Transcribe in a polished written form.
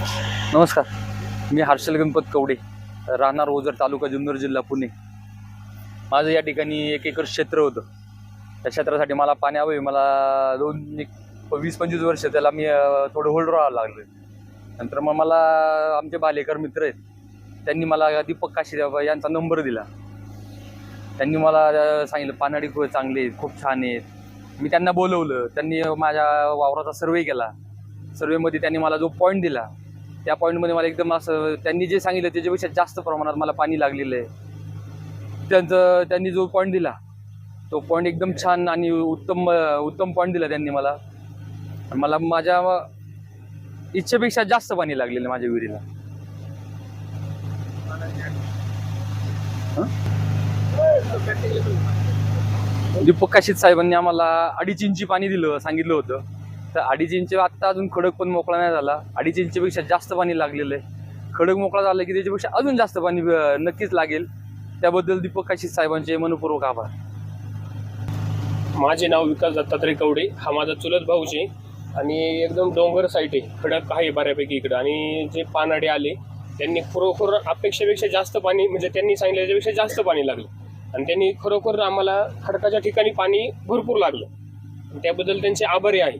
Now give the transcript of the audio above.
नमस्कार, मी हर्षल गणपत कवडे, राहणार ओझर, तालुका जुन्नर, जिल्हा पुणे. माझं या ठिकाणी 1 एकर क्षेत्र होतं. त्या क्षेत्रासाठी मला पाणी हवं. मला 20-25 वर्ष त्याला मी थोडं होल्ड राहावं लागलं. नंतर मग मला आमचे बालेकर मित्र आहेत, त्यांनी मला दीपक काशी यांचा नंबर दिला. त्यांनी मला सांगितलं पानाडी खूप चांगले आहेत, खूप छान आहेत. मी त्यांना बोलवलं. त्यांनी माझ्या वावराचा सर्वे केला. सर्वेमध्ये त्यांनी मला जो पॉईंट दिला, त्या पॉईंटमध्ये मला एकदम असं त्यांनी जे सांगितलं त्याच्यापेक्षा जास्त प्रमाणात मला पाणी लागलेलं आहे. त्यांनी जो पॉईंट दिला तो पॉईंट एकदम छान आणि उत्तम पॉईंट दिला त्यांनी मला माझ्या इच्छेपेक्षा जास्त पाणी लागलेलं माझ्या विहिरीला. दीपक काशीत साहेबांनी आम्हाला 2.5 इंची पाणी सांगितलं होतं. तर 2.5 इंच आत्ता अजून खडक पण मोकळा नाही झाला. 2.5 इंचपेक्षा जास्त पाणी लागलेलं आहे. खडक मोकळा झाला की त्याच्यापेक्षा अजून जास्त पाणी नक्कीच लागेल. त्याबद्दल दीपक काशीत साहेबांचे मनपूर्वक आभार. माझे नाव विकास दत्तात्रय कवडे. हा माझा चुलत भाऊच आहे आणि एकदम डोंगर साईट आहे, खडक आहे बऱ्यापैकी इकडं. आणि जे पानाडे आले त्यांनी खरोखर अपेक्षेपेक्षा जास्त पाणी, म्हणजे त्यांनी सांगितलं त्याच्यापेक्षा जास्त पाणी लागलं. आणि त्यांनी खरोखर आम्हाला खडकाच्या ठिकाणी पाणी भरपूर लागलं. त्याबद्दल त्यांचे आभारी आहे.